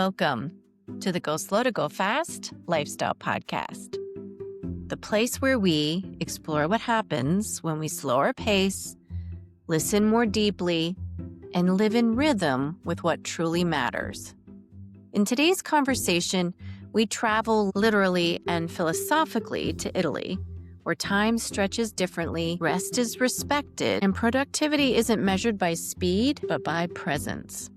Welcome to the Go Slow to Go Fast Lifestyle Podcast, the place where we explore what happens when we slow our pace, listen more deeply, and live in rhythm with what truly matters. In today's conversation, we travel literally and philosophically to Italy, where time stretches differently, rest is respected, and productivity isn't measured by speed, but by presence.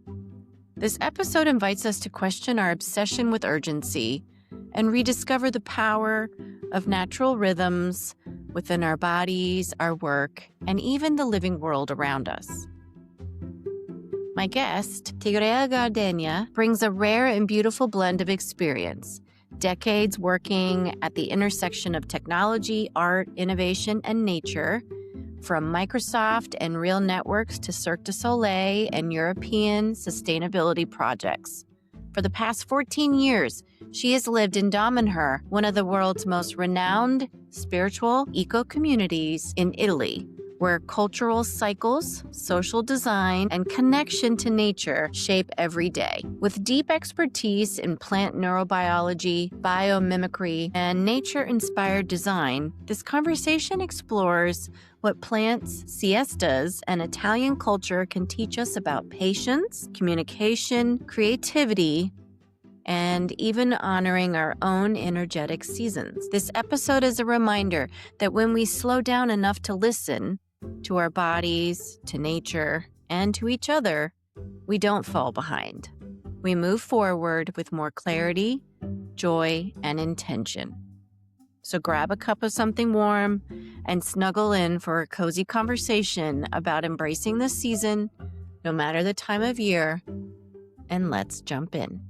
This episode invites us to question our obsession with urgency and rediscover the power of natural rhythms within our bodies, our work, and even the living world around us. My guest, Tigrea Gardenia, brings a rare and beautiful blend of experience, decades working at the intersection of technology, art, innovation, and nature, from Microsoft and Real Networks to Cirque du Soleil and European sustainability projects. For the past 14 years, she has lived in Damanhur, one of the world's most renowned spiritual eco-communities in Italy, where cultural cycles, social design, and connection to nature shape every day. With deep expertise in plant neurobiology, biomimicry, and nature-inspired design, this conversation explores what plants, siestas, and Italian culture can teach us about patience, communication, creativity, and even honoring our own energetic seasons. This episode is a reminder that when we slow down enough to listen to our bodies, to nature, and to each other, we don't fall behind. We move forward with more clarity, joy, and intention. So grab a cup of something warm and snuggle in for a cozy conversation about embracing the season, no matter the time of year, and let's jump in.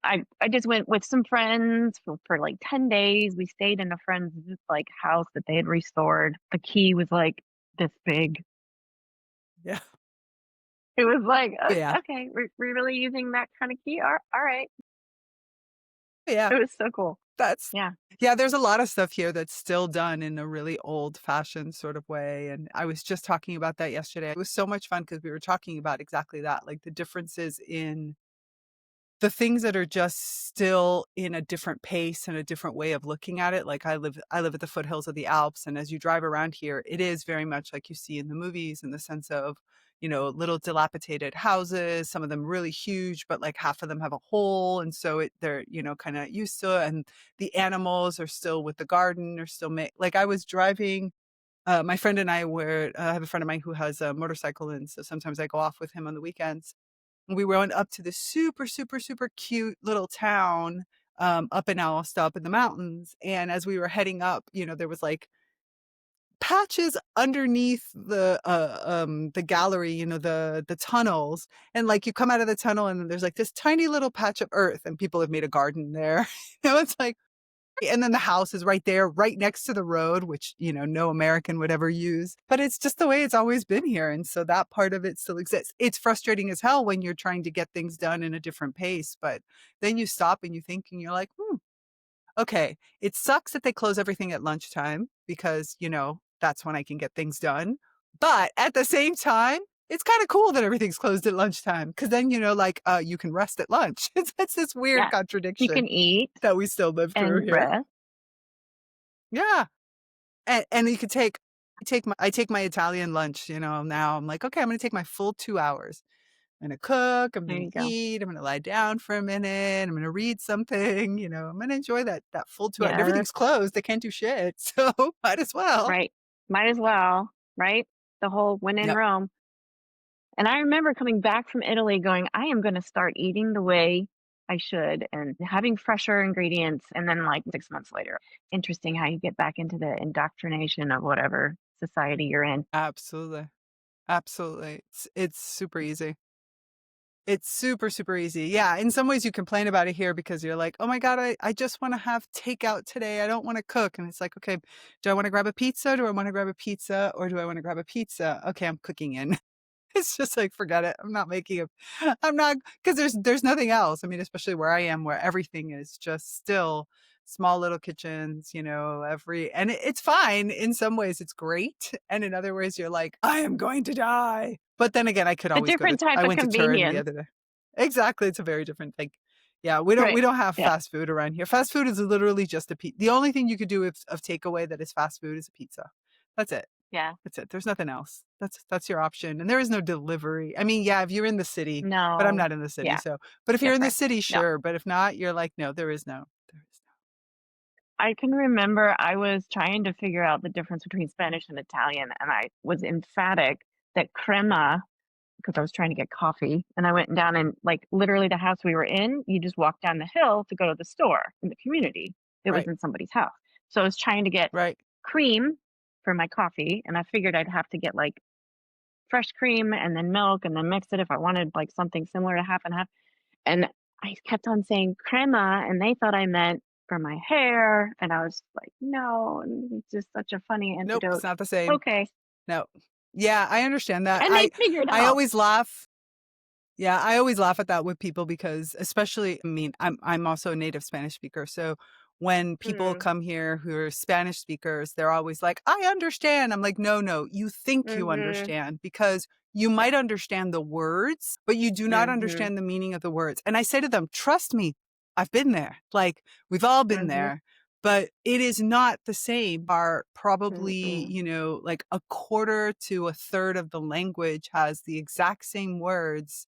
I just went with some friends for like 10 days. We stayed in a friend's like house that they had restored. The key was like this big. Yeah. It was like, Yeah. okay, we're really using that kind of key? All right. Yeah. It was so cool. That's Yeah. yeah, there's a lot of stuff here that's still done in a really old-fashioned sort of way, and I was just talking about that yesterday. It was so much fun because we were talking about exactly that, like the differences in the things that are just still in a different pace and a different way of looking at it. Like I live at the foothills of the Alps, and as you drive around here, it is very much like you see in the movies in the sense of, little dilapidated houses, some of them really huge, but like half of them have a hole. And so they're, kind of used to it. And the animals are still with the garden or still like I was driving, my friend and I have a friend of mine who has a motorcycle. And so sometimes I go off with him on the weekends. We went up to this super, super, super cute little town, up in Aosta, up in the mountains, and as we were heading up, there was, like, patches underneath the gallery, the tunnels, and, like, you come out of the tunnel, and then there's, like, this tiny little patch of earth, and people have made a garden there. It's like and then the house is right there, right next to the road, which, no American would ever use. But it's just the way it's always been here. And so that part of it still exists. It's frustrating as hell when you're trying to get things done in a different pace. But then you stop and you think and you're like, okay, it sucks that they close everything at lunchtime because, that's when I can get things done. But at the same time, it's kind of cool that everything's closed at lunchtime because then, you can rest at lunch. It's this weird Yeah. You contradiction can eat that we still live through and here. rest. Yeah. And you could I take my Italian lunch, now I'm like, "Okay, I'm gonna take my full 2 hours. I'm gonna cook, I'm There gonna you go. eat, I'm gonna lie down for a minute, I'm gonna read something, I'm gonna enjoy that full 2 hours. Yeah, Everything's closed, they can't do shit, so might as well." right. Might as well, right? The whole when in Yep. Rome. And I remember coming back from Italy going, I am going to start eating the way I should and having fresher ingredients. And then, like 6 months later, interesting how you get back into the indoctrination of whatever society you're in. Absolutely. Absolutely. It's super easy. It's super, super easy. Yeah, in some ways you complain about it here because you're like, "Oh my god, I just wanna have takeout today, I don't wanna cook." And it's like, "Okay, do I wanna grab a pizza? Do I wanna grab a pizza? Or do I wanna grab a pizza? Okay, I'm cooking in." It's just like, forget it. I'm not making a I'm not because there's nothing else. I mean, especially where I am, where everything is just still small little kitchens, and it's fine. In some ways, it's great. And in other ways, you're like, I am going to die. But then again, A different type I of went to Turin the convenience. other day. Exactly. It's a very different thing. Yeah, we Right. don't have Yeah. fast food around here. Fast food is literally just a pizza. The only thing you could do of takeaway that is fast food is a pizza. That's it. Yeah. That's it. There's nothing else. That's your option. And there is no delivery. I mean, yeah, if you're in the city, but I'm No. not in the city, Yeah. so but if you're in the Different. city, No. sure. But if not, you're like, no, there is no. I can remember I was trying to figure out the difference between Spanish and Italian, and I was emphatic that crema, because I was trying to get coffee, and I went down and, like, literally the house we were in, you just walk down the hill to go to the store in the community. It was Right, in somebody's house. So I was trying to get right. cream for my coffee, and I figured I'd have to get, like, fresh cream and then milk and then mix it if I wanted, like, something similar to half and half. And I kept on saying crema, and they thought I meant for my hair, and I was like, "No," and it's just such a funny Nope, it's antidote. not the same. Okay, No. Yeah, I understand that. and they figured I out. always laugh. Yeah, I always laugh at that with people because especially I mean, I'm also a native Spanish speaker, so when people Mm, come here who are Spanish speakers, they're always like, "I understand." I'm like, "No, no, you think you mhm, understand because you yeah, might understand the words, but you do not mhm, understand the meaning of the words." And I say to them, "Trust me, I've been there. Like, we've all been mhm, there." But it is not the same. Are probably, mm-mm, like a quarter to a third of the language has the exact same words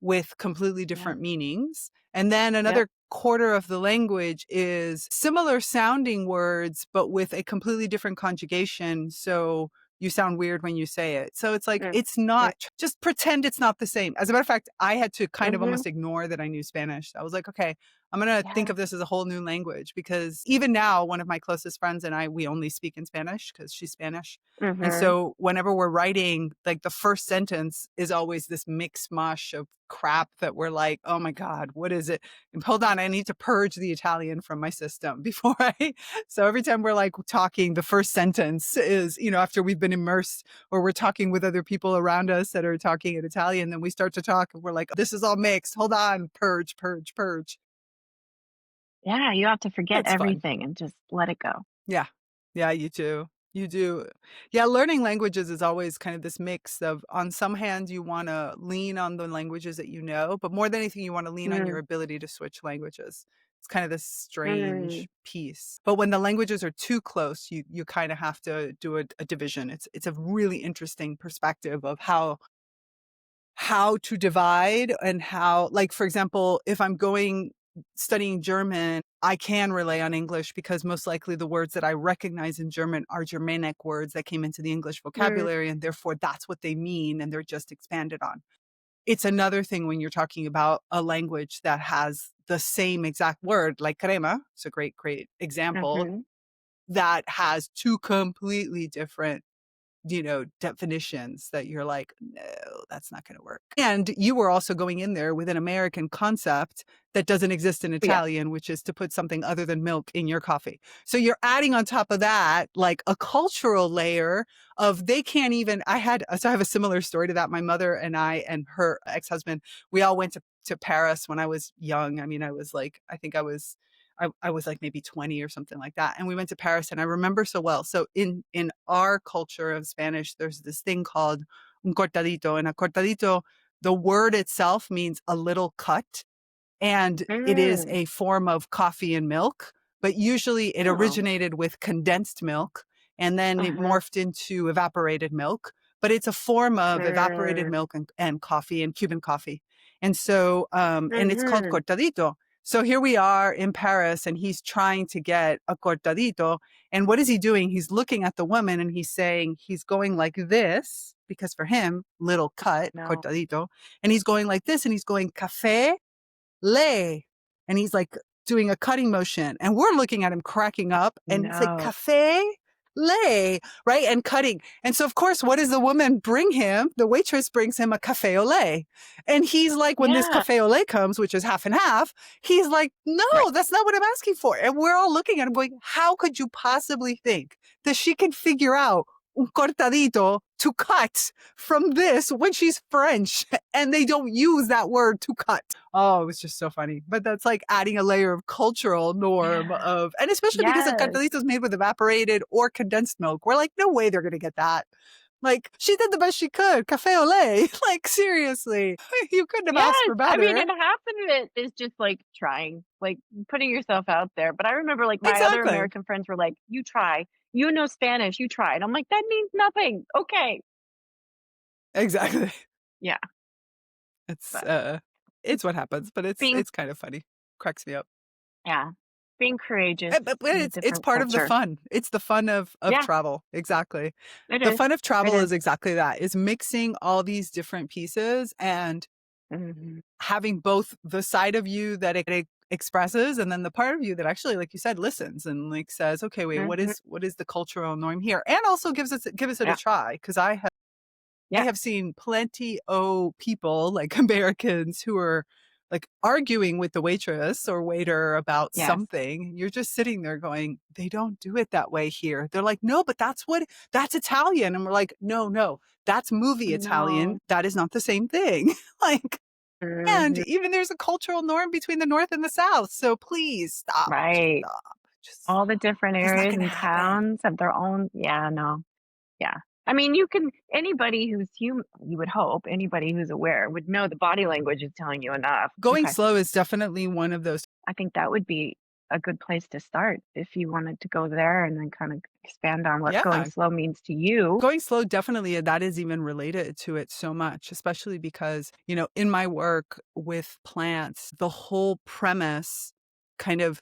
with completely yeah, different meanings. And then yep, another quarter of the language is similar sounding words, but with a completely different conjugation. So you sound weird when you say it. So it's like, mm, it's mm, not, just pretend it's not the same. As a matter of fact, I had to kind of mhm, almost ignore that I knew Spanish. I was like, okay, I'm going to think yeah, of this as a whole new language because even now, one of my closest friends and I, we only speak in Spanish because she's Spanish. And mhm, so whenever we're writing, like the first sentence is always this mix mush of crap that we're like, oh my God, what is it? And hold on, I need to purge the Italian from my system before I. So every time we're like talking, the first sentence is, after we've been immersed or we're talking with other people around us that are talking in Italian, then we start to talk and we're like, this is all mixed. Hold on, purge, purge, purge. yeah, you have to forget It's fun. everything and just let it go. Yeah. Yeah, you do. You do. Yeah, learning languages is always kind of this mix of on some hand you wanna lean on the languages that you know, but more than anything you wanna lean on your Mm, ability to switch languages. It's kind of this mm, strange piece. But when the languages are too close, you kinda have to do a division. It's a really interesting perspective of how to divide and how like, for example, if I'm going studying German, I can rely on English because most likely the words that I recognize in German are Germanic words that came into the English mm, vocabulary, and therefore that's what they mean and they're just expanded on. It's another thing when you're talking about a language that has the same exact word, like crema, it's a great, great example, mhm, that has two completely different definitions that you're like, no, that's not going to work. And you were also going in there with an American concept that doesn't exist in yeah, Italian, which is to put something other than milk in your coffee. So you're adding on top of that, like a cultural layer of they can't even, so I have a similar story to that. My mother and I and her ex-husband, we all went to Paris when I was young. I mean, I was like maybe 20 or something like that. And we went to Paris and I remember so well. So in our culture of Spanish, there's this thing called un cortadito. And a cortadito, the word itself means a little cut and it is mm, a form of coffee and milk, but usually it oh, originated with condensed milk and then it uh-huh, morphed into evaporated milk. But it's a form of evaporated mm, milk and coffee and Cuban coffee. And so, and it's called mhm, cortadito. So here we are in Paris and he's trying to get a cortadito. And what is he doing? He's looking at the woman and he's saying, he's going like this, because for him, little cut, no, cortadito. And he's going like this and he's going café lay. And he's like doing a cutting motion. And we're looking at him cracking up. And it's like, no, cafe lay, right? And cutting. And so, of course, what does the woman bring him? The waitress brings him a cafe au lait. And he's like, when this yeah, cafe au lait comes, which is half and half, he's like, right, no, that's not what I'm asking for. And we're all looking at him going, how could you possibly think that she can figure out un cortadito to cut from this when she's French and they don't use that word to cut. Oh, it was just so funny. But that's like adding a layer of cultural norm Yeah. of, and especially because the Yes. cortadito is made with evaporated or condensed milk. We're like, no way they're going to get that. Like, she did the best she could. Cafe au lait. Like, seriously, you couldn't have asked Yes. for I mean, better. and half of it is just like trying, like putting yourself out there. But I remember like my other Exactly. American friends were like, you try, you know Spanish, you try. And I'm like, that means nothing. Okay. Exactly. Yeah. It's, But uh, it's what happens, but being, it's kind of funny. Cracks me up. yeah, being courageous But in a it's different part of the culture. fun. It's the fun of Yeah, travel. Exactly. it The is. fun of It travel is. is exactly that, is mixing all these different pieces and Mhm. having both the side of you that it expresses and then the part of you that actually, like you said, listens and like says, okay, wait, Mhm. what is the cultural norm here? And also gives it a Yeah. try. Because I Yeah. have seen plenty of people, like Americans, who are like arguing with the waitress or waiter about Yes. something. You're just sitting there going, they don't do it that way here. They're like, no, but that's Italian. And we're like, no, no, that's movie Italian. No. That is not the same thing. Like, and Mhm. even there's a cultural norm between the North and the South. So please stop. Just Right. stop. Just, All the different it's not areas going to and happen. towns have their own, yeah, no. Yeah. I mean, you can anybody who's you would hope anybody who's aware would know the body language is telling you enough. Going Okay. slow is definitely one of those. I think that would be a good place to start if you wanted to go there and then kind of expand on what going Yeah. slow means to you. Going slow, definitely, that is even related to it so much, especially because, in my work with plants, the whole premise kind of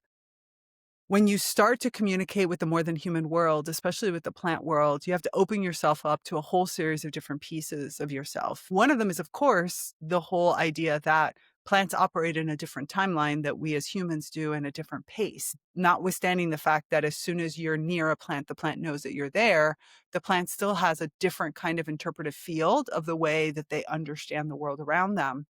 when you start to communicate with the more than human world, especially with the plant world, you have to open yourself up to a whole series of different pieces of yourself. One of them is, of course, the whole idea that plants operate in a different timeline that we as humans do in a different pace, notwithstanding the fact that as soon as you're near a plant, the plant knows that you're there. The plant still has a different kind of interpretive field of the way that they understand the world around them.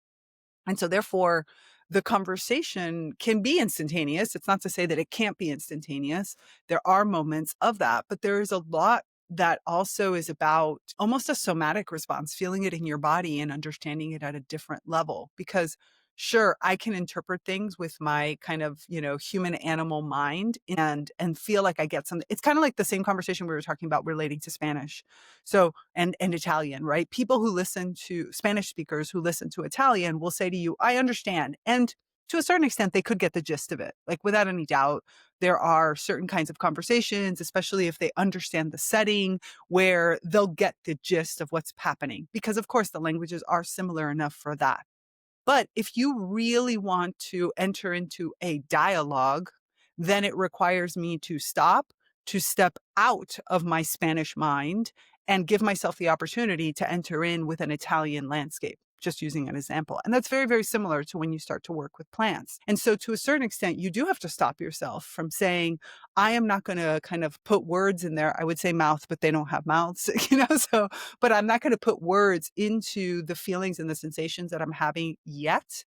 And so therefore, the conversation can be instantaneous. It's not to say that it can't be instantaneous. There are moments of that, but there is a lot that also is about almost a somatic response, feeling it in your body and understanding it at a different level. Because sure, I can interpret things with my kind of, human animal mind and feel like I get something. It's kind of like the same conversation we were talking about relating to Spanish. So, and Italian, right? People who listen to Spanish speakers who listen to Italian will say to you, I understand. And to a certain extent, they could get the gist of it. Like without any doubt, there are certain kinds of conversations, especially if they understand the setting, where they'll get the gist of what's happening. Because of course, the languages are similar enough for that. But if you really want to enter into a dialogue, then it requires me to stop, to step out of my Spanish mind and give myself the opportunity to enter in with an Italian landscape, just using an example. And that's very, very similar to when you start to work with plants. And so to a certain extent, you do have to stop yourself from saying, I am not going to kind of put words in there. I would say mouth, but they don't have mouths, so but I'm not going to put words into the feelings and the sensations that I'm having yet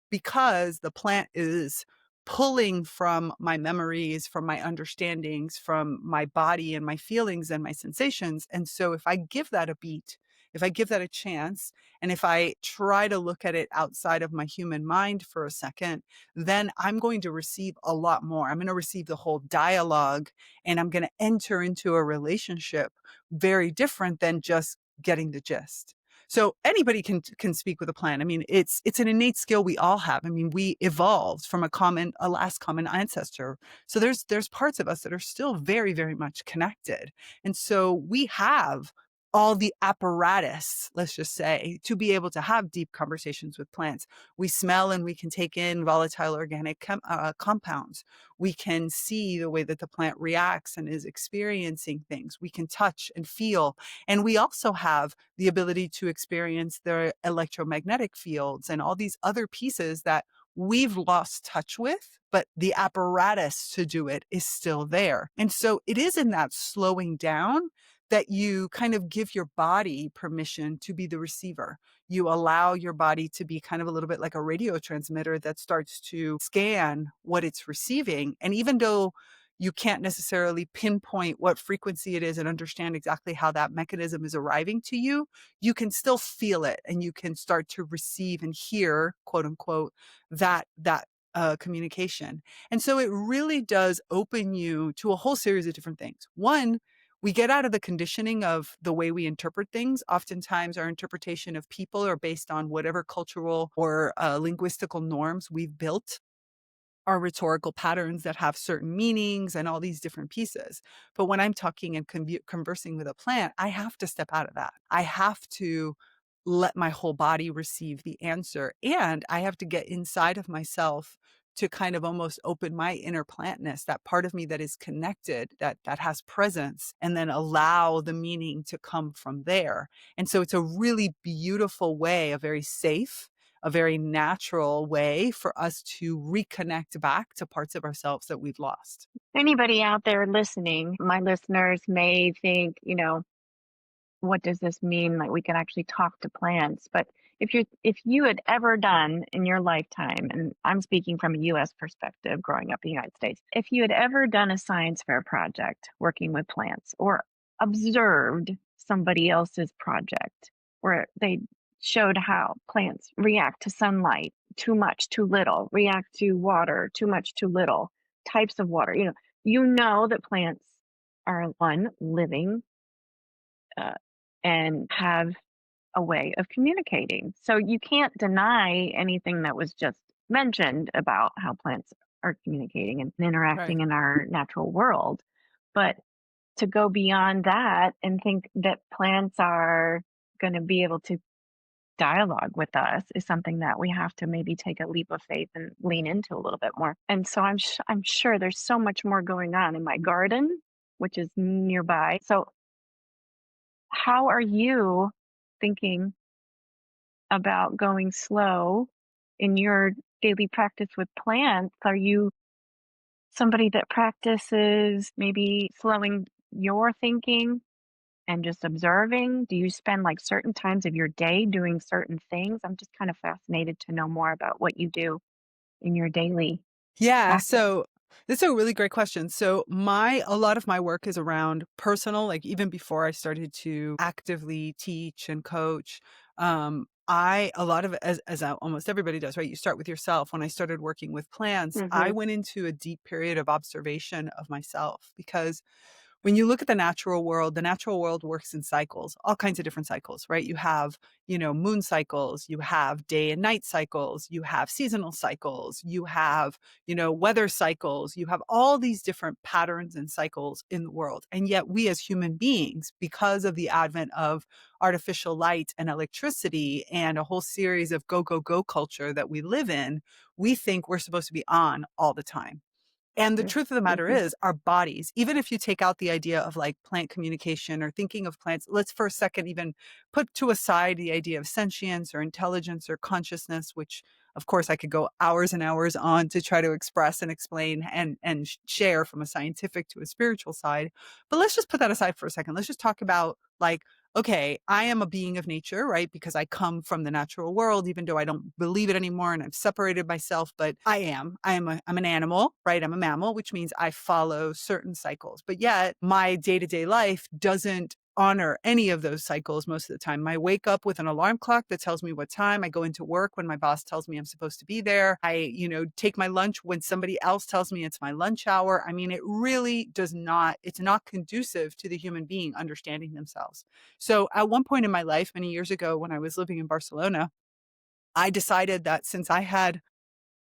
because the plant is pulling from my memories, from my understandings, from my body and my feelings and my sensations. And so if I give that a beat, if I give that a chance, and if I try to look at it outside of my human mind for a second, then I'm going to receive a lot more. I'm going to receive the whole dialogue and I'm going to enter into a relationship very different than just getting the gist. So anybody can speak with a plant. I mean, it's an innate skill we all have. I mean, we evolved from a last common ancestor. So there's parts of us that are still very, very much connected. And so we have all the apparatus, let's just say, to be able to have deep conversations with plants. We smell and we can take in volatile organic compounds. We can see the way that the plant reacts and is experiencing things. We can touch and feel. And we also have the ability to experience their electromagnetic fields and all these other pieces that we've lost touch with, but the apparatus to do it is still there. And so it is in that slowing down that you kind of give your body permission to be the receiver. You allow your body to be kind of a little bit like a radio transmitter that starts to scan what it's receiving. And even though you can't necessarily pinpoint what frequency it is and understand exactly how that mechanism is arriving to you, you can still feel it and you can start to receive and hear, quote unquote, that communication. And so it really does open you to a whole series of different things. One, we get out of the conditioning of the way we interpret things. Oftentimes, our interpretation of people are based on whatever cultural or linguistical norms we've built, are rhetorical patterns that have certain meanings and all these different pieces. But when I'm talking and conversing with a plant, I have to step out of that. I have to let my whole body receive the answer. And I have to get inside of myself to kind of almost open my inner plantness, that part of me that is connected, that has presence, and then allow the meaning to come from there. And so it's a really beautiful way, a very safe, a very natural way for us to reconnect back to parts of ourselves that we've lost. Anybody out there listening, my listeners may think, what does this mean? Like we can actually talk to plants. But if you had ever done in your lifetime, and I'm speaking from a US perspective growing up in the United States, if you had ever done a science fair project working with plants or observed somebody else's project where they showed how plants react to sunlight, too much, too little, react to water, too much, too little, types of water, you know that plants are one living uh, and have a way of communicating. So you can't deny anything that was just mentioned about how plants are communicating and Right. interacting in our natural world. But to go beyond that and think that plants are going to be able to dialogue with us is something that we have to maybe take a leap of faith and lean into a little bit more. And so I'm sure there's so much more going on in my garden, which is nearby. So how are you thinking about going slow in your daily practice with plants? Are you somebody that practices maybe slowing your thinking and just observing? Do you spend like certain times of your day doing certain things? I'm just kind of fascinated to know more about what you do in your daily Yeah, practice. so this is a really great question. So my a lot of my work is around personal, like even before I started to actively teach and coach, I a lot of it as almost everybody does, right? You start with yourself. When I started working with plants, I Hmm. went into a deep period of observation of myself because when you look at the natural world works in cycles, all kinds of different cycles, right? You have, moon cycles, you have day and night cycles, you have seasonal cycles, you have, weather cycles, you have all these different patterns and cycles in the world. And yet we as human beings, because of the advent of artificial light and electricity and a whole series of go, go, go culture that we live in, we think we're supposed to be on all the time. And the truth of the matter Hmm. is, our bodies, even if you take out the idea of like plant communication or thinking of plants, let's for a second even put to aside the idea of sentience or intelligence or consciousness, which of course I could go hours and hours on to try to express and explain and share from a scientific to a spiritual side. But let's just put that aside for a second. Let's just talk about like, okay, I am a being of nature, right? Because I come from the natural world, even though I don't believe it anymore and I've separated myself, but I'm an animal, right? I'm a mammal, which means I follow certain cycles. But yet my day-to-day life doesn't honor any of those cycles most of the time. I wake up with an alarm clock that tells me what time. I go into work when my boss tells me I'm supposed to be there. Take my lunch when somebody else tells me it's my lunch hour. I mean, it really does not, it's not conducive to the human being understanding themselves. So at one point in my life, many years ago, when I was living in Barcelona, I decided that since I had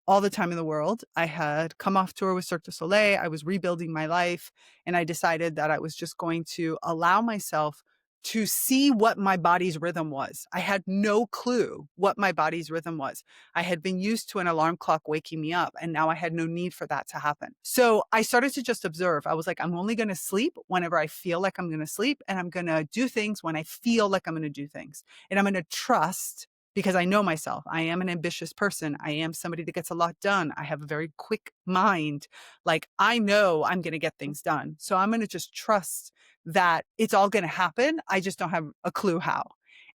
all the time in the world. I had come off tour with Cirque du Soleil. I was rebuilding my life. And I decided that I was just going to allow myself to see what my body's rhythm was. I had no clue what my body's rhythm was. I had been used to an alarm clock waking me up, and now I had no need for that to happen. So I started to just observe. I was like, I'm only going to sleep whenever I feel like I'm going to sleep, and I'm going to do things when I feel like I'm going to do things. And I'm going to trust because I know myself. I am an ambitious person. I am somebody that gets a lot done. I have a very quick mind. Like I know I'm going to get things done. So I'm going to just trust that it's all going to happen. I just don't have a clue how.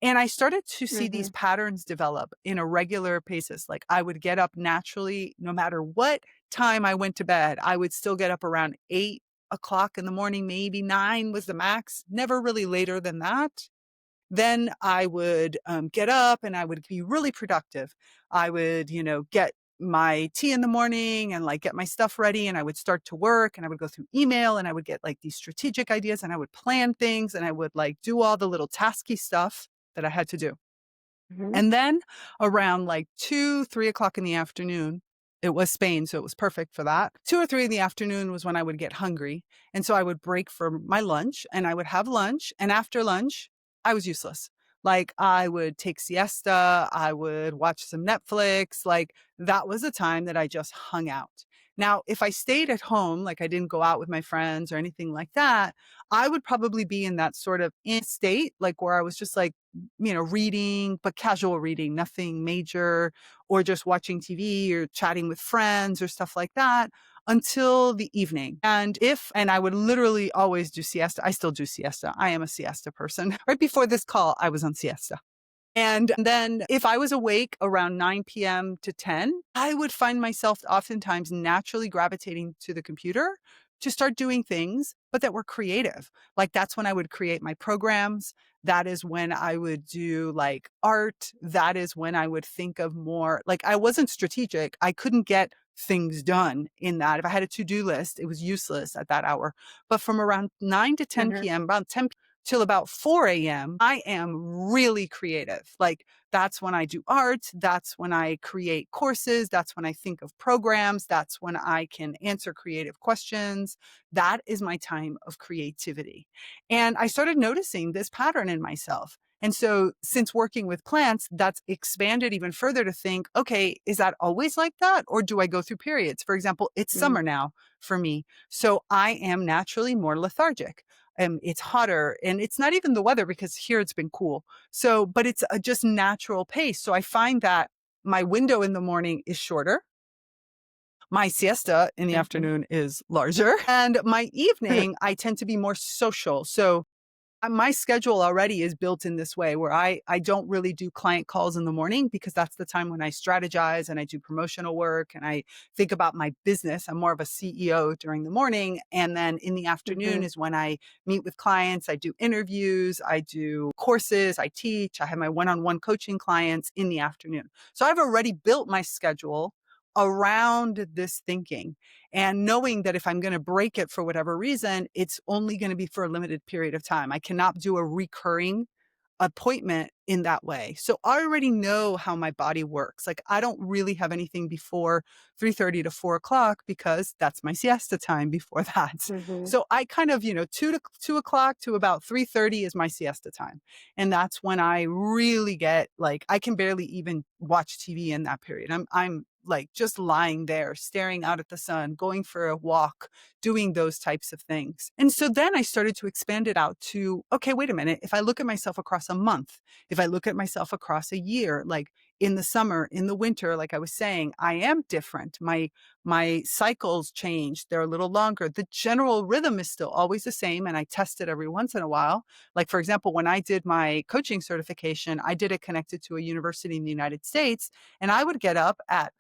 And I started to see these Mhm. patterns develop in a regular basis. Like I would get up naturally, no matter what time I went to bed. I would still get up around 8 o'clock in the morning, maybe 9 was the max, never really later than that. Then I would get up and I would be really productive. I would, get my tea in the morning and like get my stuff ready and I would start to work and I would go through email and I would get like these strategic ideas and I would plan things and I would like do all the little tasky stuff that I had to do. Mhm. And then around like 2, 3 o'clock in the afternoon, it was Spain, so it was perfect for that. 2 or 3 in the afternoon was when I would get hungry. And so I would break for my lunch and I would have lunch. And after lunch, I was useless. Like I would take siesta, I would watch some Netflix. Like that was a time that I just hung out. Now, if I stayed at home, like I didn't go out with my friends or anything like that, I would probably be in that sort of in state, like where I was just like, reading, but casual reading, nothing major, or just watching TV or chatting with friends or stuff like that until the evening. And I would literally always do siesta. I still do siesta. I am a siesta person. Right before this call, I was on siesta. And then if I was awake around 9 p.m. to 10, I would find myself oftentimes naturally gravitating to the computer to start doing things, but that were creative. Like that's when I would create my programs. That is when I would do like art. That is when I would think of more like I wasn't strategic. I couldn't get things done in that. If I had a to-do list, it was useless at that hour. But from around 9 to 10 Mhm. p.m., about 10 till about 4 a.m., I am really creative. Like that's when I do art. That's when I create courses. That's when I think of programs. That's when I can answer creative questions. That is my time of creativity. And I started noticing this pattern in myself. And so since working with plants, that's expanded even further to think, okay, is that always like that? Or do I go through periods? For example, it's Mhm. summer now for me. So I am naturally more lethargic. It's hotter and it's not even the weather because here it's been cool. So, but it's a just natural pace. So I find that my window in the morning is shorter. My siesta in the Mhm. afternoon is larger and my evening, I tend to be more social. So my schedule already is built in this way where I don't really do client calls in the morning because that's the time when I strategize and I do promotional work and I think about my business. I'm more of a CEO during the morning. And then in the afternoon Mhm. is when I meet with clients, I do interviews, I do courses, I teach, I have my one-on-one coaching clients in the afternoon. So I've already built my schedule around this thinking and knowing that if I'm going to break it for whatever reason, it's only going to be for a limited period of time. I cannot do a recurring appointment in that way. So I already know how my body works. Like I don't really have anything before 3:30 to 4 o'clock because that's my siesta time before that. Mhm. So I kind of, 2 o'clock to about 3:30 is my siesta time. And that's when I really get like, I can barely even watch TV in that period. I'm like just lying there, staring out at the sun, going for a walk, doing those types of things. And so then I started to expand it out to, okay, wait a minute. If I look at myself across a month, if I look at myself across a year, like in the summer, in the winter, like I was saying, I am different. My cycles change. They're a little longer. The general rhythm is still always the same. And I test it every once in a while. Like, for example, when I did my coaching certification, I did it connected to a university in the United States. And I would get up at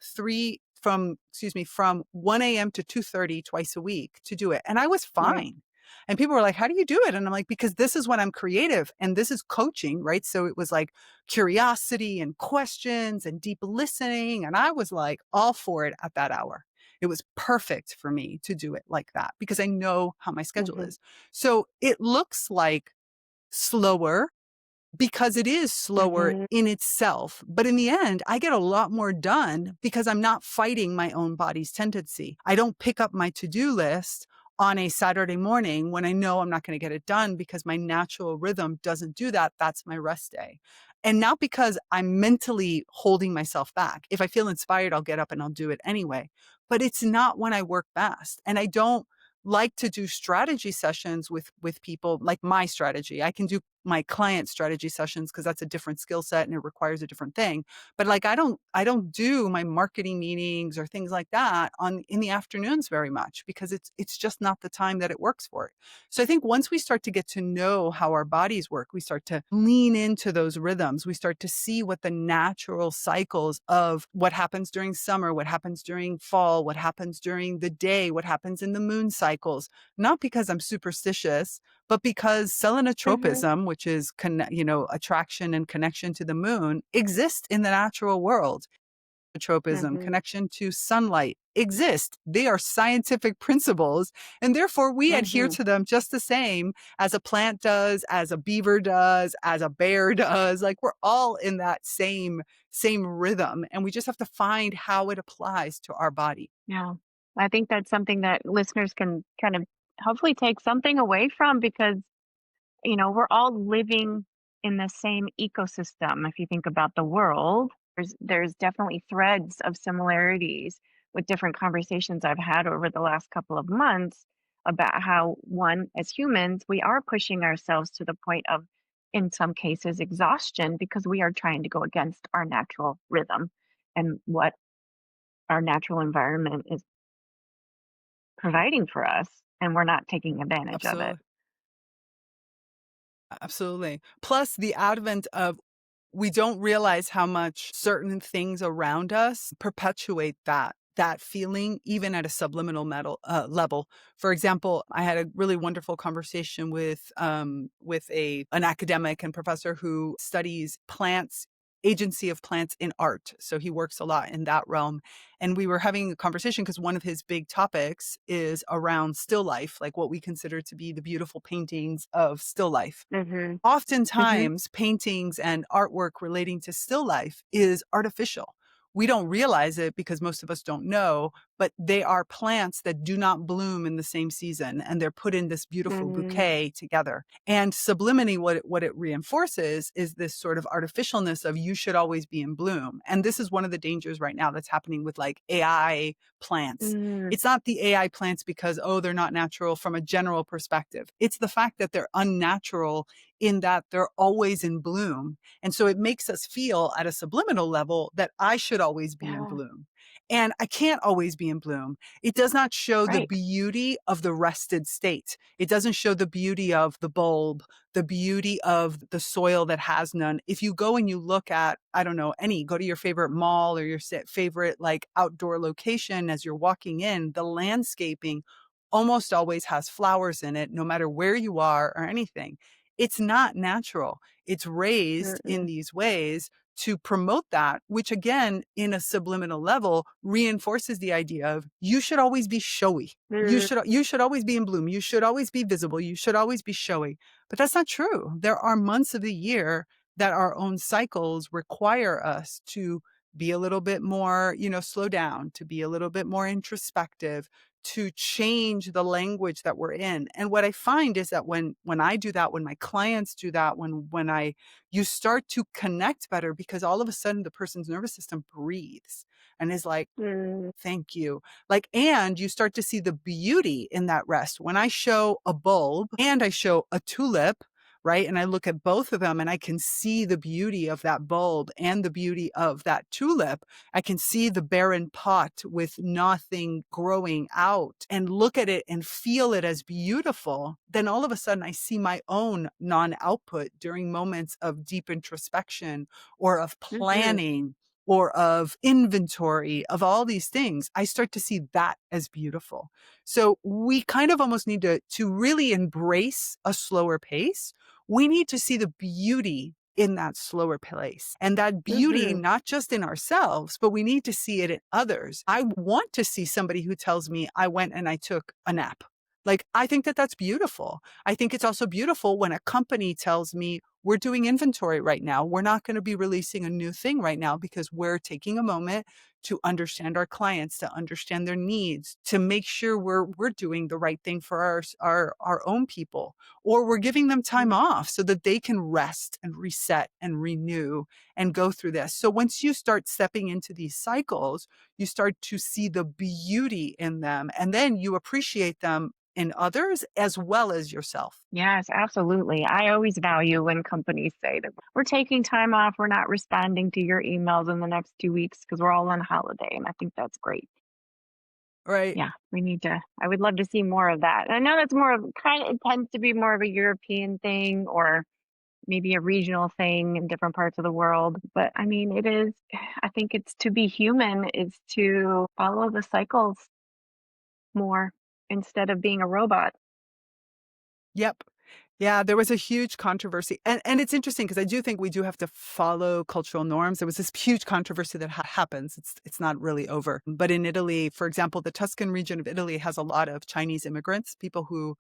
from 1 a.m. to 2:30 twice a week to do it. And I was Yeah. fine. And people were like, how do you do it? And I'm like, because this is when I'm creative and this is coaching, right? So it was like curiosity and questions and deep listening. And I was like all for it at that hour. It was perfect for me to do it like that because I know how my schedule Mhm. is. So it looks like slower because it is slower Mhm. in itself. But in the end, I get a lot more done because I'm not fighting my own body's tendency. I don't pick up my to-do list on a Saturday morning when I know I'm not going to get it done because my natural rhythm doesn't do that. That's my rest day. And not because I'm mentally holding myself back. If I feel inspired, I'll get up and I'll do it anyway. But it's not when I work best. And I don't like to do strategy sessions with people like my strategy. I can do my client strategy sessions because that's a different skill set and it requires a different thing. But like I don't do my marketing meetings or things like that on in the afternoons very much because it's just not the time that it works for it. So I think once we start to get to know how our bodies work, we start to lean into those rhythms. We start to see what the natural cycles of what happens during summer, what happens during fall, what happens during the day, what happens in the moon cycles, not because I'm superstitious, but because Mhm. selenotropism, which is attraction and connection to the moon, exists in the natural world. Tropism, Mhm. connection to sunlight exist. They are scientific principles, and therefore we adhere Mhm. to them just the same as a plant does, as a beaver does, as a bear does. Like we're all in that same rhythm, and we just have to find how it applies to our body. Yeah. I think that's something that listeners can kind of hopefully take something away from because, we're all living in the same ecosystem. If you think about the world, there's definitely threads of similarities with different conversations I've had over the last couple of months about how one, as humans, we are pushing ourselves to the point of, in some cases, exhaustion because we are trying to go against our natural rhythm and what our natural environment is providing for us, and we're not taking advantage of it. Absolutely. Absolutely. Plus the advent of we don't realize how much certain things around us perpetuate that feeling even at a subliminal level. For example, I had a really wonderful conversation with a an academic and professor who studies plants, agency of plants in art. So he works a lot in that realm. And we were having a conversation because one of his big topics is around still life, like what we consider to be the beautiful paintings of still life. Mhm. Mhm. Oftentimes, paintings and artwork relating to still life is artificial. We don't realize it because most of us don't know, but they are plants that do not bloom in the same season, and they're put in this beautiful Mm. bouquet together. And subliminally, what it reinforces is this sort of artificialness of you should always be in bloom. And this is one of the dangers right now that's happening with like AI plants. Mm. It's not the AI plants because, oh, they're not natural from a general perspective. It's the fact that they're unnatural in that they're always in bloom. And so it makes us feel at a subliminal level that I should always be in Yeah. bloom. And I can't always be in bloom. It does not show the Right. beauty of the rested state. It doesn't show the beauty of the bulb, the beauty of the soil that has none. If you go and you look at, I don't know, go to your favorite mall or your favorite like outdoor location as you're walking in, the landscaping almost always has flowers in it, no matter where you are or anything. It's not natural. It's raised in Mm-mm. these ways to promote that, which again, in a subliminal level, reinforces the idea of you should always be showy. You Mm. should always be in bloom. You should always be visible. You should always be showy. But that's not true. There are months of the year that our own cycles require us to be a little bit more, slow down, to be a little bit more introspective, to change the language that we're in. And what I find is that when I do that, when my clients do that, when I you start to connect better because all of a sudden the person's nervous system breathes and is like, Mm. thank you. Like, and you start to see the beauty in that rest. When I show a bulb and I show a tulip, right? And I look at both of them and I can see the beauty of that bulb and the beauty of that tulip. I can see the barren pot with nothing growing out and look at it and feel it as beautiful. Then all of a sudden I see my own non-output during moments of deep introspection or of Mhm. planning or of inventory of all these things. I start to see that as beautiful. So we kind of almost need to really embrace a slower pace. We need to see the beauty in that slower place and that beauty, Mhm. not just in ourselves, but we need to see it in others. I want to see somebody who tells me I went and I took a nap. Like, I think that that's beautiful. I think it's also beautiful when a company tells me we're doing inventory right now. We're not going to be releasing a new thing right now because we're taking a moment to understand our clients, to understand their needs, to make sure we're doing the right thing for our own people, or we're giving them time off so that they can rest and reset and renew and go through this. So once you start stepping into these cycles, you start to see the beauty in them, and then you appreciate them in others as well as yourself. Yes, absolutely. I always value when companies say that we're taking time off, we're not responding to your emails in the next 2 weeks because we're all on holiday. And I think that's great. Right. Yeah, we need to, I would love to see more of that. And I know that's more of kind of, it tends to be more of a European thing or maybe a regional thing in different parts of the world. But I mean, it is, I think it's to be human is to follow the cycles more instead of being a robot. Yep. Yeah, there was a huge controversy. And it's interesting because I do think we do have to follow cultural norms. There was this huge controversy that happens. It's not really over. But in Italy, for example, the Tuscan region of Italy has a lot of Chinese immigrants, people who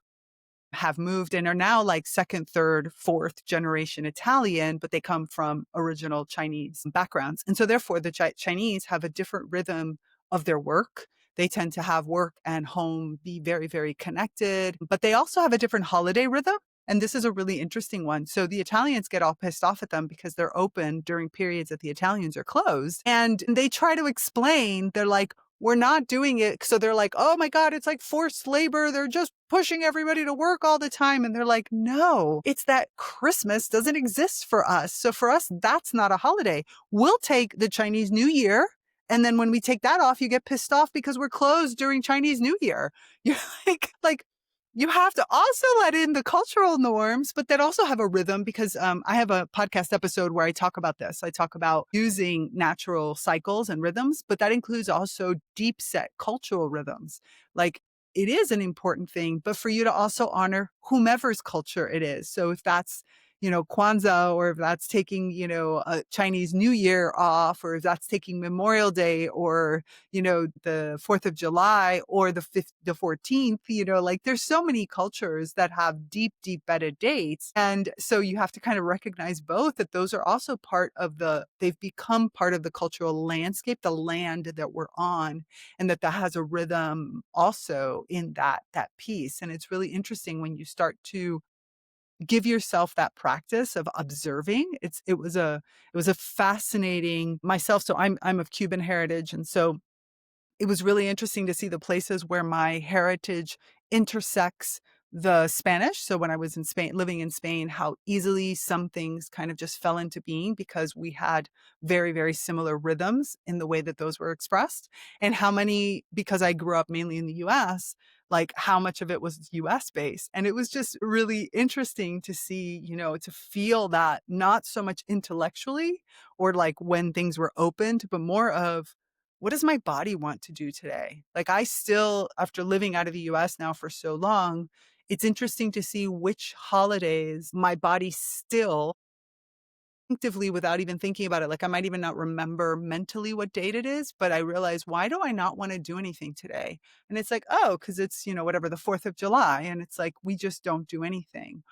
have moved and are now like second, third, fourth generation Italian, but they come from original Chinese backgrounds. And so therefore the Chinese have a different rhythm of their work. They tend to have work and home be very, very connected, but they also have a different holiday rhythm. And this is a really interesting one. So the Italians get all pissed off at them because they're open during periods that the Italians are closed. And they try to explain, they're like, we're not doing it. So they're like, oh my God, it's like forced labor. They're just pushing everybody to work all the time. And they're like, no, it's that Christmas doesn't exist for us. So for us, that's not a holiday. We'll take the Chinese New Year. And then when we take that off, you get pissed off because we're closed during Chinese New Year. You're like, you have to also let in the cultural norms, but that also have a rhythm because I have a podcast episode where I talk about this. I talk about using natural cycles and rhythms, but that includes also deep set cultural rhythms. Like it is an important thing, but for you to also honor whomever's culture it is. So if that's, Kwanzaa, or if that's taking, a Chinese New Year off, or if that's taking Memorial Day, or the 4th of July or the 14th, like there's so many cultures that have deep, deep bedded dates. And so you have to kind of recognize both that those are also they've become part of the cultural landscape, the land that we're on, and that has a rhythm also in that piece. And it's really interesting when you start to give yourself that practice of observing. It was a fascinating myself. So I'm of Cuban heritage. And so it was really interesting to see the places where my heritage intersects the Spanish. So when I was in Spain, living in Spain, how easily some things kind of just fell into being because we had very, very similar rhythms in the way that those were expressed. And how many, because I grew up mainly in the US, like how much of it was US based. And it was just really interesting to see, to feel that not so much intellectually or like when things were opened, but more of, what does my body want to do today? Like I still, after living out of the US now for so long, it's interesting to see which holidays my body still instinctively, without even thinking about it. Like I might even not remember mentally what date it is, but I realize, why do I not want to do anything today? And it's like, oh, because it's, whatever, the 4th of July. And it's like, we just don't do anything.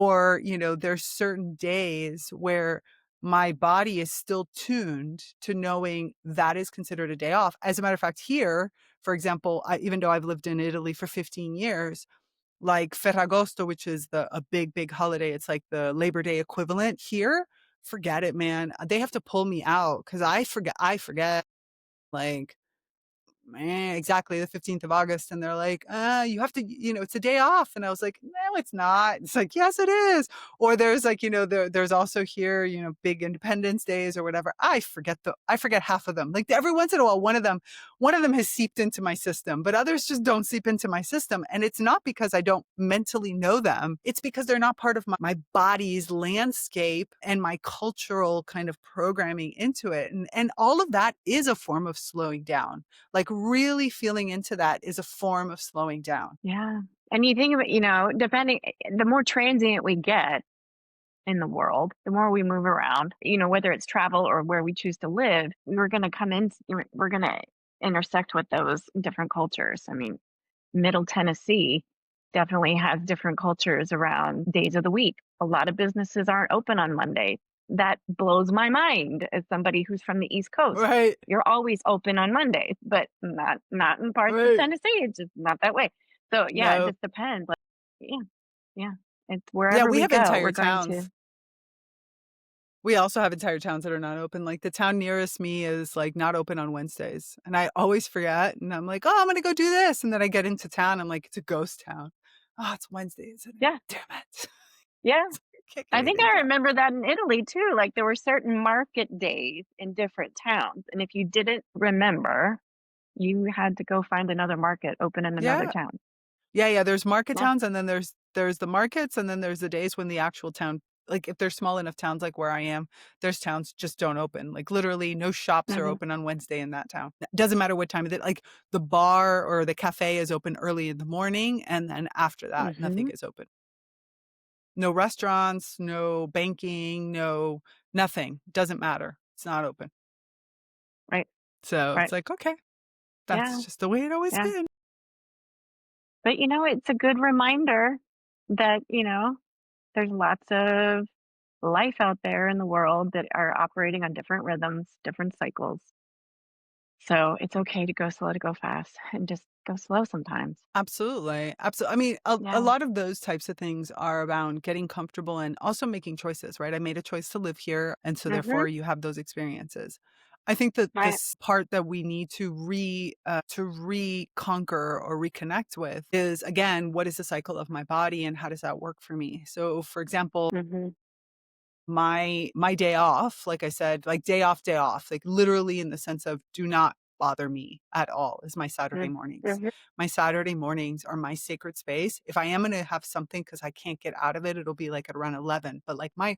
Or, there's certain days where my body is still tuned to knowing that is considered a day off. As a matter of fact, here, for example, even though I've lived in Italy for 15 years, like Ferragosto, which is a big, big holiday, it's like the Labor Day equivalent here. Forget it, man. They have to pull me out because I forget, like, man, exactly the 15th of August. And they're like, you have to, it's a day off. And I was like, no, it's not. It's like, yes, it is. Or there's like, there's also here, big Independence Days or whatever. I forget half of them. Like every once in a while, one of them has seeped into my system, but others just don't seep into my system. And it's not because I don't mentally know them. It's because they're not part of my body's landscape and my cultural kind of programming into it. And all of that is a form of slowing down. Like really feeling into that is a form of slowing down. Yeah. And you think of it, depending, the more transient we get in the world, the more we move around, whether it's travel or where we choose to live, we're going to intersect with those different cultures. I mean, Middle Tennessee definitely has different cultures around days of the week. a lot of businesses aren't open on Monday. That blows my mind as somebody who's from the East Coast. Right. You're always open on Mondays, but not in parts of Right. Tennessee. It's just not that way. So yeah, it No. just depends. Like, yeah, yeah. It's Yeah, wherever we we have go, we're entire going to. towns. We also have entire towns that are not open. Like the town nearest me is like not open on Wednesdays. And I always forget. And I'm like, oh, I'm going to go do this. And then I get into town. I'm like, it's a ghost town. Oh, it's Wednesday, isn't it? Yeah, Damn it. yeah. Can't get I think anything I done. remember that in Italy too. Like there were certain market days in different towns, and if you didn't remember, you had to go find another market open in another Yeah. town. Yeah. Yeah. There's market Yeah. towns and then there's the markets and then there's the days when the actual town, like if there's small enough towns like where I am, there's towns just don't open. Like literally no shops are Mhm. open on Wednesday in that town. It doesn't matter what time of it. Like the bar or the cafe is open early in the morning and then after that nothing Mhm. is open. No restaurants, no banking, no nothing. Doesn't matter. It's not open. Right. So it's Right. like, okay, Yeah. that's just the way it always Yeah. been. But it's a good reminder that, there's lots of life out there in the world that are operating on different rhythms, different cycles. So it's okay to go slow to go fast and just go slow sometimes. Absolutely. Absolutely. I mean, a Yeah. lot of those types of things are around getting comfortable and also making choices, right? I made a choice to live here. And so Mhm. therefore you have those experiences. I think that Right. this part that we need to reconquer or reconnect with is again, what is the cycle of my body and how does that work for me? So for example, Mhm. my day off, like I said, like day off, like literally in the sense of do not bother me at all is my Saturday Mm. mornings. Mhm. My Saturday mornings are my sacred space. If I am going to have something cuz I can't get out of it, it'll be like at around 11, but like my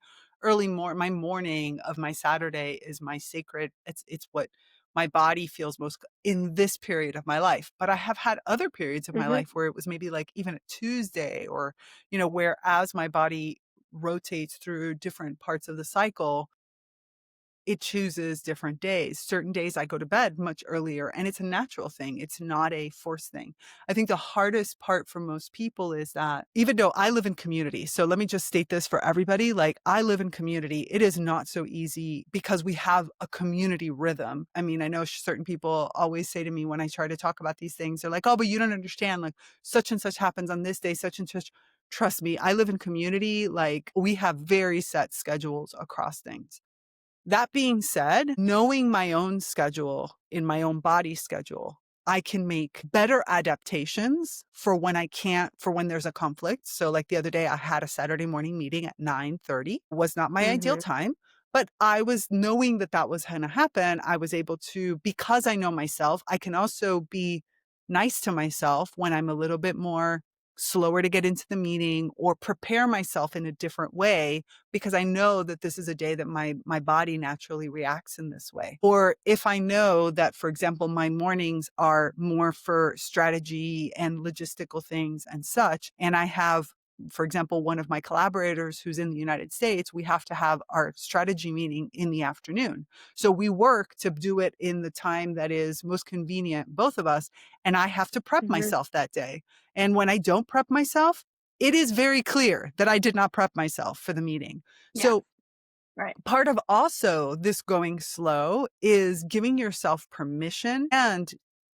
morning of my Saturday is my sacred. It's what my body feels most in this period of my life. But I have had other periods of my Mhm. life where it was maybe like even a Tuesday or where as my body rotates through different parts of the cycle, it chooses different days. Certain days I go to bed much earlier, and it's a natural thing. It's not a forced thing. I think the hardest part for most people is that even though I live in community, so let me just state this for everybody, like I live in community, it is not so easy because we have a community rhythm. I mean, I know certain people always say to me when I try to talk about these things, they're like, "Oh, but you don't understand, like such and such happens on this day, such and such." Trust me, I live in community, like we have very set schedules across things. That being said, knowing my own schedule in my own body schedule, I can make better adaptations for when there's a conflict. So like the other day, I had a Saturday morning meeting at 9:30. Was not my ideal Mhm. time, but I was knowing that that was going to happen. I was able to, because I know myself, I can also be nice to myself when I'm a little bit more slower to get into the meeting or prepare myself in a different way because I know that this is a day that my body naturally reacts in this way. Or if I know that, for example, my mornings are more for strategy and logistical things and such, and I have, for example, one of my collaborators who's in the United States, we have to have our strategy meeting in the afternoon. So we work to do it in the time that is most convenient, both of us, and I have to prep Mhm. myself that day. And when I don't prep myself, it is very clear that I did not prep myself for the meeting. Yes. So Right. part of also this going slow is giving yourself permission and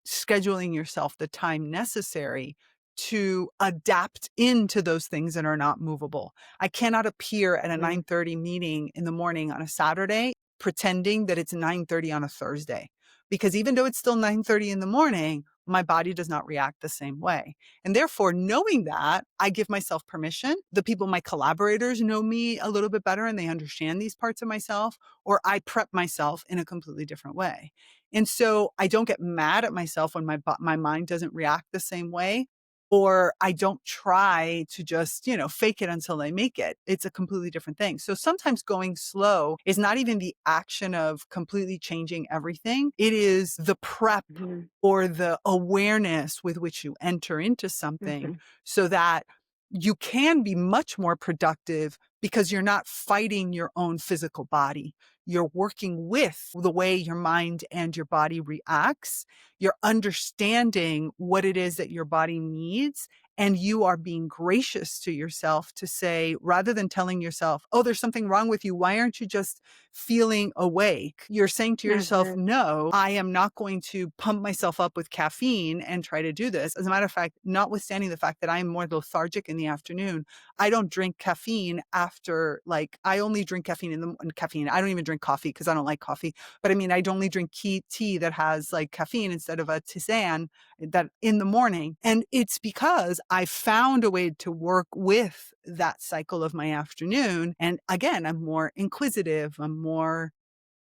scheduling yourself the time necessary to adapt into those things that are not movable. I cannot appear at a Mhm. 9:30 meeting in the morning on a Saturday pretending that it's 9:30 on a Thursday. Because even though it's still 9:30 in the morning, my body does not react the same way. And therefore, knowing that, I give myself permission. The people, my collaborators know me a little bit better and they understand these parts of myself, or I prep myself in a completely different way. And so I don't get mad at myself when my mind doesn't react the same way, or I don't try to just, fake it until I make it. It's a completely different thing. So sometimes going slow is not even the action of completely changing everything. It is the prep Mhm. or the awareness with which you enter into something Mhm. so that you can be much more productive because you're not fighting your own physical body. You're working with the way your mind and your body reacts. You're understanding what it is that your body needs And you are being gracious to yourself to say, rather than telling yourself, oh, there's something wrong with you, why aren't you just feeling awake? You're saying to yourself, Mm-hmm. no, I am not going to pump myself up with caffeine and try to do this. As a matter of fact, notwithstanding the fact that I'm more lethargic in the afternoon, I don't drink caffeine after, like, I only drink caffeine caffeine. I don't even drink coffee because I don't like coffee. But I mean, I only drink tea that has like caffeine instead of a tisane that in the morning. And it's because I found a way to work with that cycle of my afternoon. And again, I'm more inquisitive. I'm more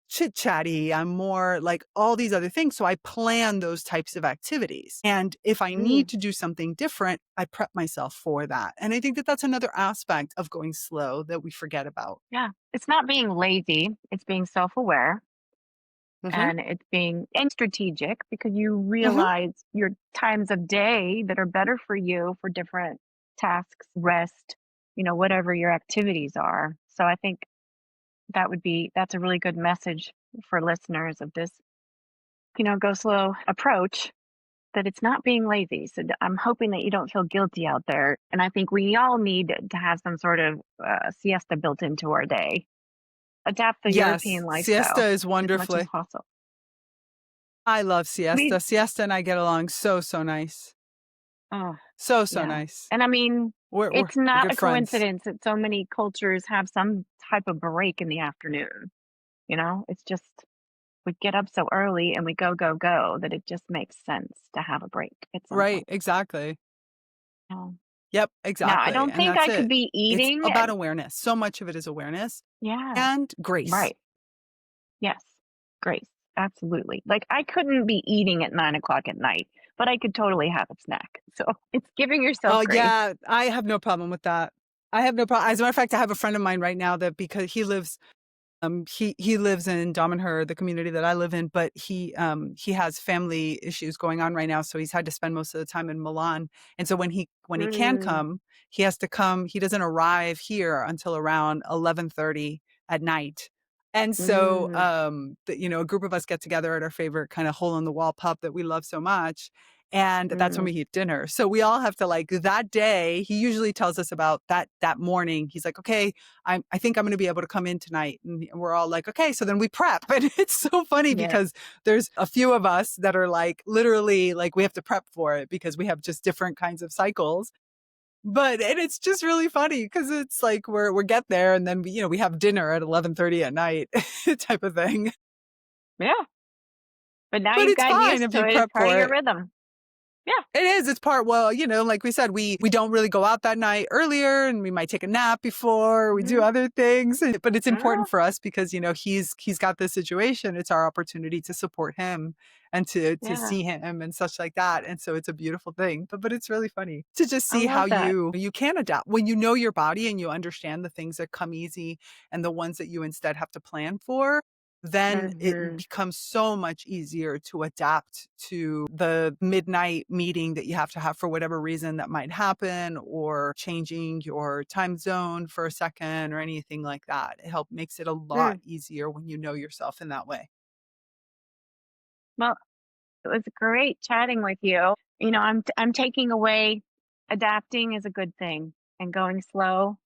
chit chatty. I'm more like all these other things. So I plan those types of activities. And if I need to do something different, I prep myself for that. And I think that that's another aspect of going slow that we forget about. Yeah. It's not being lazy, it's being self aware Hmm. and it's being and strategic because you Hmm. realize your times of day that are better for you for different tasks, rest, whatever your activities are. So I think that's a really good message for listeners of this, go slow approach, that it's not being lazy. So I'm hoping that you don't feel guilty out there. And I think we all need to have some sort of siesta built into our day. Adapt the European Yes, siesta lifestyle is as much as wonderfully. possible. I love We, siesta. Siesta and I get along so, so nice. oh, So, so yeah. nice. And I mean, We're, we're, it's we're not good a friends. coincidence that so many cultures have some type of break in the afternoon. It's just we get up so early and we go, go, go that it just makes sense to have a break at some Right, point. exactly. Um, Yep, Now, I exactly. don't And think that's I could it. be It's eating. about awareness. So much of it is awareness Yeah, and grace. right. Yes, grace. Absolutely. Like I couldn't be eating at 9 o'clock at night, but I could totally have a snack. So it's giving yourself Oh, grace. yeah, I have no problem with that. I have no problem. As a matter of fact, I have a friend of mine right now that because he lives in Damanhur, the community that I live in, but he has family issues going on right now, so he's had to spend most of the time in Milan. And so when he can Mm, come, he has to come. He doesn't arrive here until around 11:30 at night. And so, mm, a group of us get together at our favorite kind of hole in the wall pub that we love so much. And that's when mm, we eat dinner. So we all have to like that day. He usually tells us about that morning. He's like, okay, I think I'm going to be able to come in tonight. And we're all like, okay. So then we prep. And it's so funny yeah, because there's a few of us that are like, literally, like we have to prep for it because we have just different kinds of cycles. And it's just really funny because it's like we get there and then we have dinner at 11:30 at night type of thing. yeah. But now But you've it's gotten fine used if to you it. It's prep part of for your it. rhythm. Yeah. It is. It's part, well, like we said, we don't really go out that night earlier and we might take a nap before we do Hmm. other things. But it's Yeah. important for us because, he's got this situation. It's our opportunity to support him and to Yeah. see him and such like that. And so it's a beautiful thing. But it's really funny to just I see how love that. you can adapt when you know your body and you understand the things that come easy and the ones that you instead have to plan for, then it Hmm. becomes so much easier to adapt to the midnight meeting that you have to have for whatever reason that might happen, or changing your time zone for a second or anything like that. Makes it a lot Mm. easier when you know yourself in that way. Well, it was great chatting with you. I'm taking away adapting is a good thing and going slow.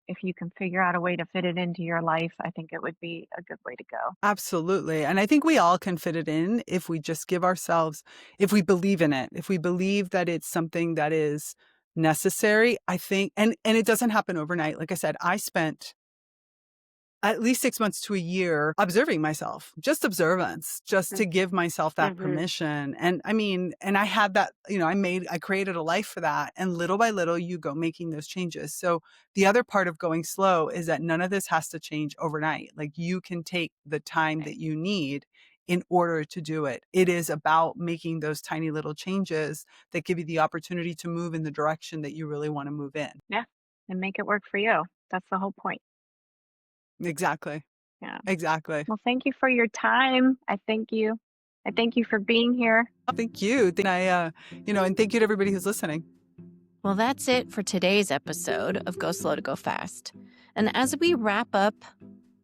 If you can figure out a way to fit it into your life, I think it would be a good way to go. Absolutely. And I think we all can fit it in if we just give ourselves, if we believe in it, if we believe that it's something that is necessary, I think, and it doesn't happen overnight. Like I said, I spent at least 6 months to a year observing myself, just observance, just to give myself that Mm-hmm. permission. And I mean, and I had that, I created a life for that. And little by little, you go making those changes. So the other part of going slow is that none of this has to change overnight. Like you can take the time Right. that you need in order to do it. It is about making those tiny little changes that give you the opportunity to move in the direction that you really want to move in. Yeah. And make it work for you. That's the whole point. Exactly. Yeah. Exactly. Well, thank you for your time. I thank you. I thank you for being here. Thank you. And thank you to everybody who's listening. Well, that's it for today's episode of Go Slow to Go Fast. And as we wrap up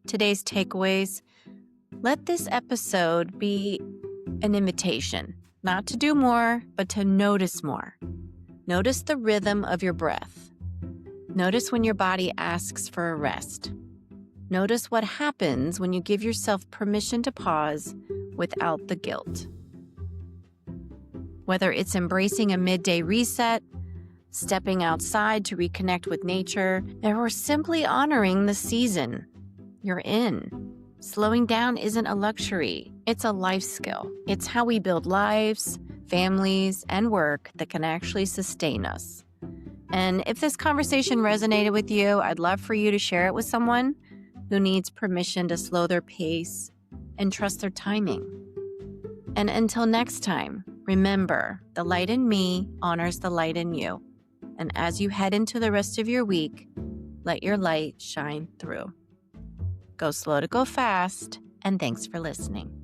today's takeaways, let this episode be an invitation, not to do more, but to notice more. Notice the rhythm of your breath. Notice when your body asks for a rest. Notice what happens when you give yourself permission to pause without the guilt. Whether it's embracing a midday reset, stepping outside to reconnect with nature, or simply honoring the season you're in. Slowing down isn't a luxury, it's a life skill. It's how we build lives, families, and work that can actually sustain us. And if this conversation resonated with you, I'd love for you to share it with someone who needs permission to slow their pace and trust their timing. And until next time, remember, the light in me honors the light in you. And as you head into the rest of your week, let your light shine through. Go slow to go fast, and thanks for listening.